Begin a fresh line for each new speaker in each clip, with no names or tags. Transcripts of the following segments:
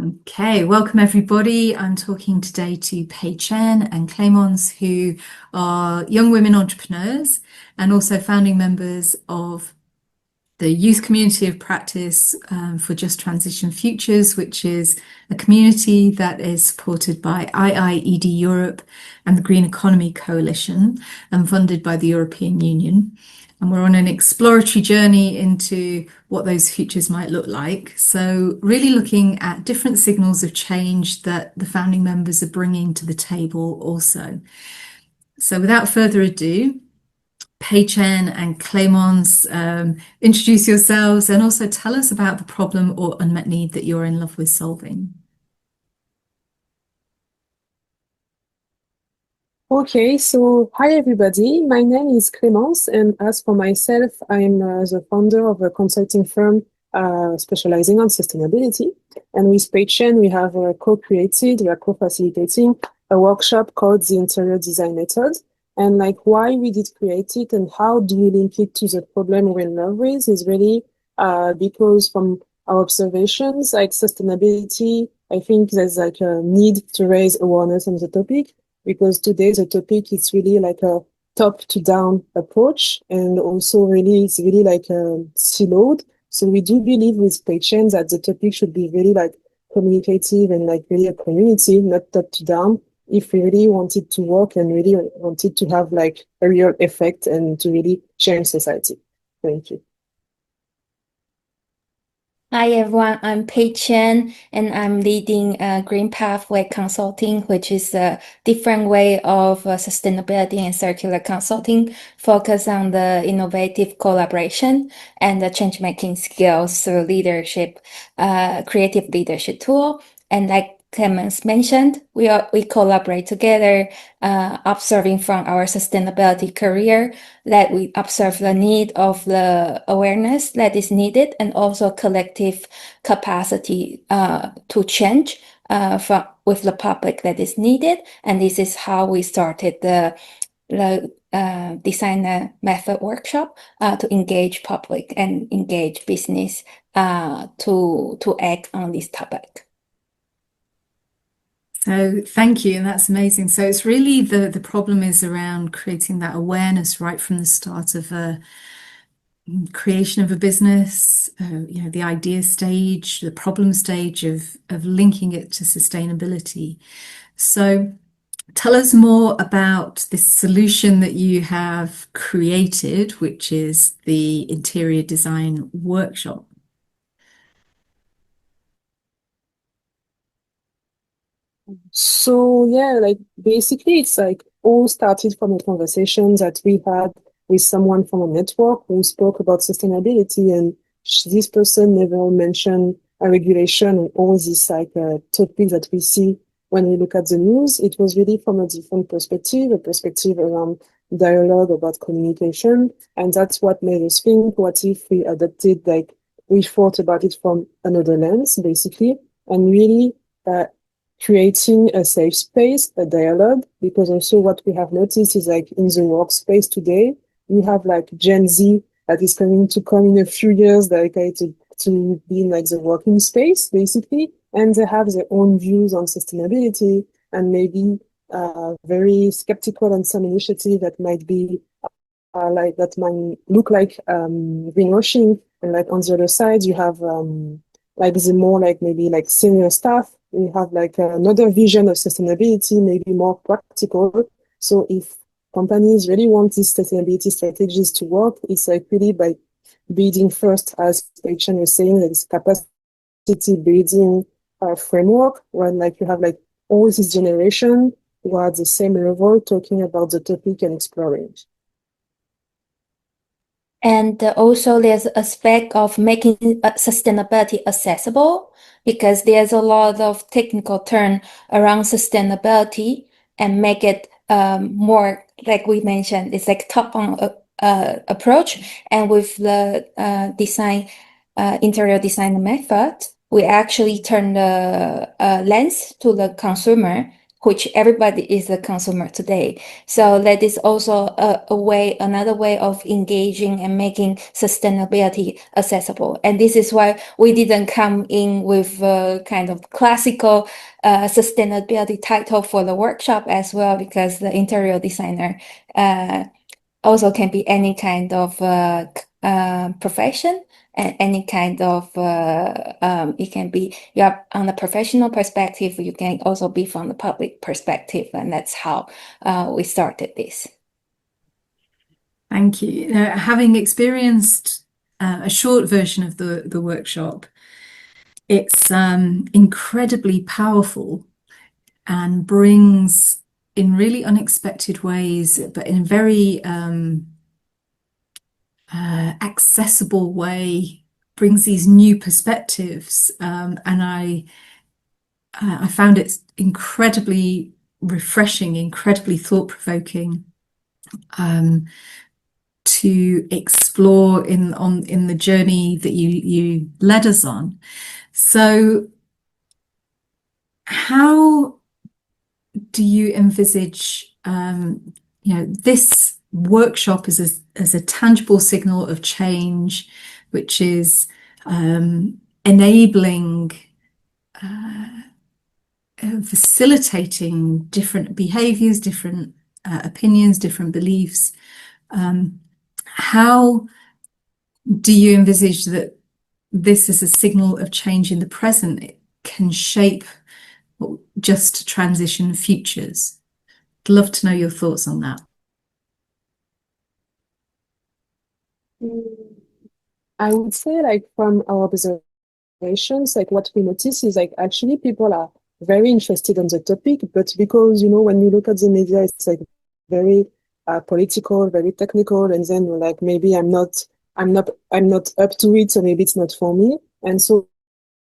Okay, welcome everybody. I'm talking today to Pei-Chen and Clemence, who are young women entrepreneurs and also founding members of the Youth Community of Practice for Just Transition Futures, which is a community that is supported by IIED Europe and the Green Economy Coalition and funded by the European Union. And we're on an exploratory journey into what those futures might look like. So really looking at different signals of change that the founding members are bringing to the table also. So without further ado, Pei-Chen and Clemence, introduce yourselves and also tell us about the problem or unmet need that you're in love with solving.
Okay, so hi everybody. My name is Clemence, and as for myself, I'm the founder of a consulting firm specializing on sustainability. And with Pei-Chen, we have we are co-facilitating a workshop called the Interior Design Method. And like why we did create it and how do we link it to the problem we're in love with is really because from our observations, like sustainability, I think there's like a need to raise awareness on the topic, because today the topic is really like a top to down approach, and also really it's really like siloed. So we do believe with Pei-Chen that the topic should be really like communicative and like really a community, not top to down, if we really want it to work and really want it to have like a real effect and to really change society. Thank you.
Hi everyone, I'm Pei-Chen and I'm leading Green Pathway Consulting, which is a different way of sustainability and circular consulting, focused on the innovative collaboration and the change-making skills through leadership, creative leadership tool. And like Clemence mentioned, we collaborate together, observing from our sustainability career that we observe the need of the awareness that is needed and also collective capacity to change with the public that is needed. And this is how we started the design method workshop to engage public and engage business to act on this topic.
So thank you, and that's amazing. So it's really the problem is around creating that awareness right from the start of a creation of a business, the idea stage, the problem stage of linking it to sustainability. So tell us more about this solution that you have created, which is the interior design workshop.
So yeah, like basically it's like all started from a conversation that we had with someone from a network who spoke about sustainability, and this person never mentioned a regulation and all these like topics that we see when we look at the news. It was really from a different perspective, a perspective around dialogue about communication, and that's what made us think, what if we adopted, like we thought about it from another lens basically, and really creating a safe space, a dialogue, because also what we have noticed is like in the workspace today, we have like Gen Z that is going to come in a few years, like to be in like the working space basically, and they have their own views on sustainability and maybe very skeptical on some initiative that might be like that might look like greenwashing, and like on the other side you have like the more like maybe like senior staff. We have like another vision of sustainability, maybe more practical. So if companies really want these sustainability strategies to work, it's like really by building first, as Pei-Chen was saying, that is capacity building framework, where like you have like all this generation who are at the same level talking about the topic and exploring.
And also there's an aspect of making sustainability accessible, because there's a lot of technical term around sustainability, and make it more, like we mentioned, it's like top-on approach. And with the interior design method, we actually turn the lens to the consumer which everybody is a consumer today. So that is also another way of engaging and making sustainability accessible. And this is why we didn't come in with a kind of classical sustainability title for the workshop as well, because the interior designer also can be any kind of profession. And any kind of it can be on the professional perspective, you can also be from the public perspective, and that's how we started this.
Thank you. Having experienced a short version of the workshop, it's incredibly powerful and brings in really unexpected ways, but in a very accessible way, brings these new perspectives, and I found it incredibly refreshing, incredibly thought-provoking, to explore in the journey that you led us on. So, how do you envisage this workshop as a tangible signal of change, which is enabling, facilitating different behaviors, different opinions, different beliefs? How do you envisage that this is a signal of change in the present? It can shape just transition futures. I'd love to know your thoughts on that.
I would say, like, from our observations, like what we notice is like actually people are very interested on the topic, but because, you know, when you look at the media, it's like very political, very technical, and then you're like, maybe I'm not up to it, so maybe it's not for me. And so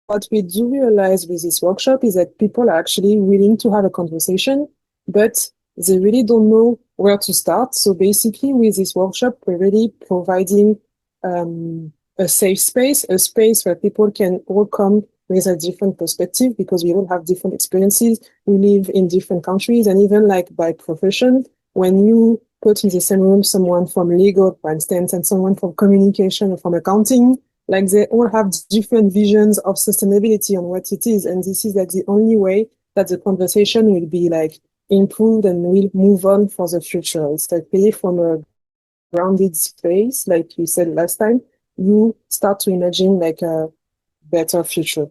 what we do realize with this workshop is that people are actually willing to have a conversation, but they really don't know where to start. So basically, with this workshop, we're really providing a safe space, a space where people can all come with a different perspective, because we all have different experiences. We live in different countries, and even like by profession, when you put in the same room someone from legal, for instance, and someone from communication or from accounting, like they all have different visions of sustainability on what it is. And this is like the only way that the conversation will be like improved and will move on for the future. It's like really from a grounded space, like you said last time, you start to imagine like a better future.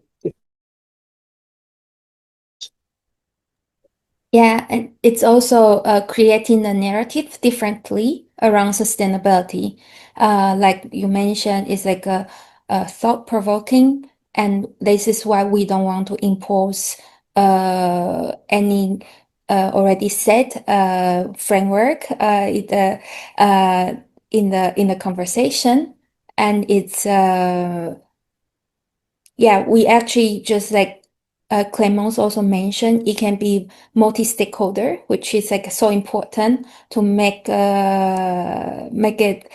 Yeah, and it's also creating a narrative differently around sustainability. Like you mentioned, it's like a thought-provoking, and this is why we don't want to impose any already set framework in the conversation, and it's yeah, we actually just like Clemence also mentioned, it can be multi-stakeholder, which is like so important to make it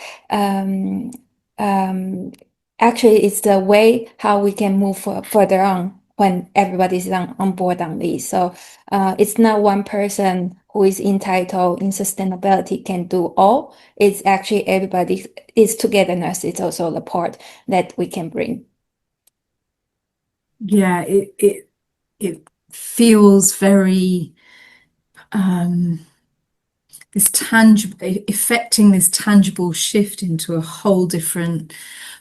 actually it's the way how we can move further on when everybody's on board on this. So it's not one person who is entitled in sustainability can do all. It's actually everybody is togetherness. It's also the part that we can bring.
Yeah, it feels very affecting this tangible shift into a whole different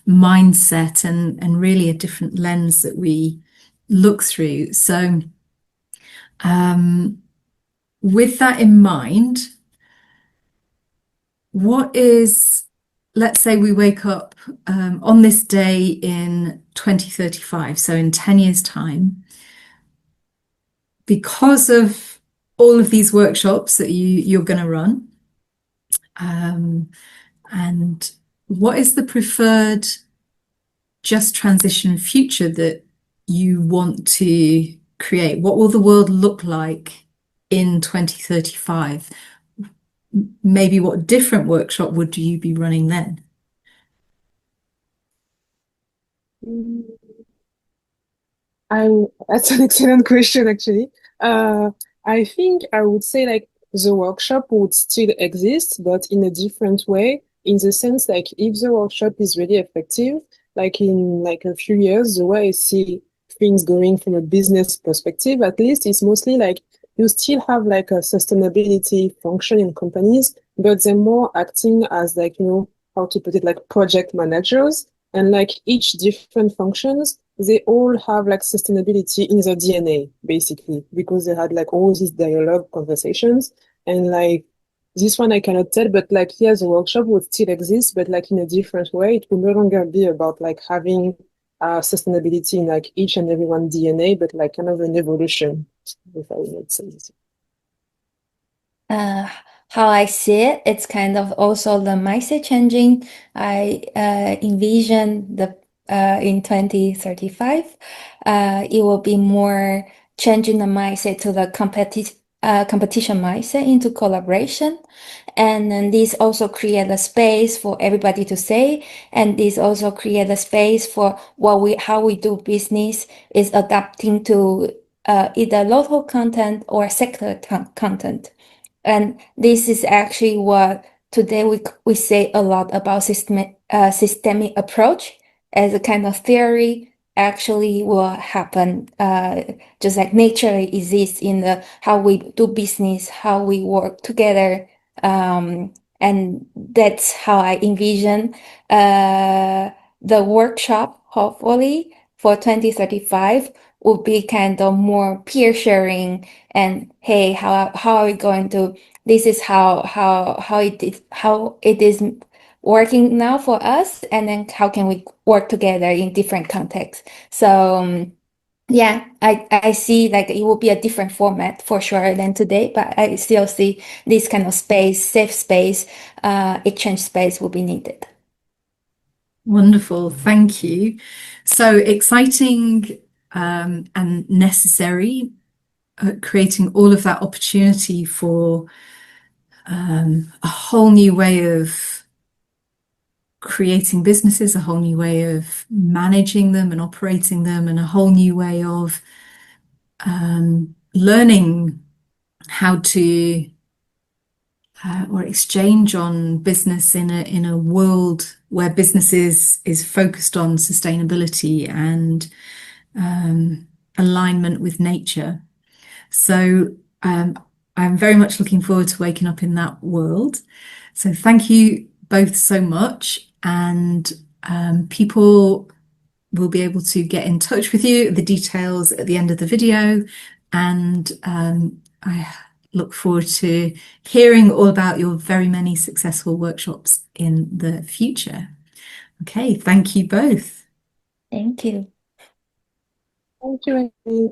mindset and really a different lens that we look through. So with that in mind, let's say we wake up on this day in 2035, so in 10 years' time, because of all of these workshops that you're going to run, and what is the preferred just transition future that you want to create? What will the world look like in 2035? Maybe what different workshop would you be running then?
That's an excellent question, actually. I think I would say like the workshop would still exist, but in a different way, in the sense like if the workshop is really effective, like in like a few years, the way I see things going from a business perspective, at least it's mostly like you still have like a sustainability function in companies, but they're more acting as like, how to put it, like project managers. And like each different functions, they all have like sustainability in their DNA, basically, because they had like all these dialogue conversations. And like this one I cannot tell, but like here the workshop would still exist, but like in a different way. It will no longer be about like having sustainability in like each and every one DNA, but like kind of an evolution, if I would say this.
How I see it, it's kind of also the mindset changing. I envision the in 2035, it will be more changing the mindset to the competition mindset into collaboration. And then this also create a space for everybody to say, and this also create a space for how we do business is adapting to either local content or sector content. And this is actually what today we say a lot about systemic approach as a kind of theory actually will happen just like naturally exists in the how we do business, how we work together. And that's how I envision the workshop, hopefully for 2035 will be kind of more peer sharing and hey, how are we going to this is how it is working now for us, and then how can we work together in different contexts. So yeah, I see like it will be a different format for sure than today, but I still see this kind of space, safe space, exchange space will be needed.
Wonderful, thank you. So exciting and necessary, creating all of that opportunity for a whole new way of creating businesses, a whole new way of managing them and operating them, and a whole new way of learning how to or exchange on business in a world where business is focused on sustainability and alignment with nature. So I'm very much looking forward to waking up in that world. So thank you both so much. And people will be able to get in touch with you, the details at the end of the video. And I look forward to hearing all about your very many successful workshops in the future. Okay, thank you both.
Thank you.
Thank you, Amy.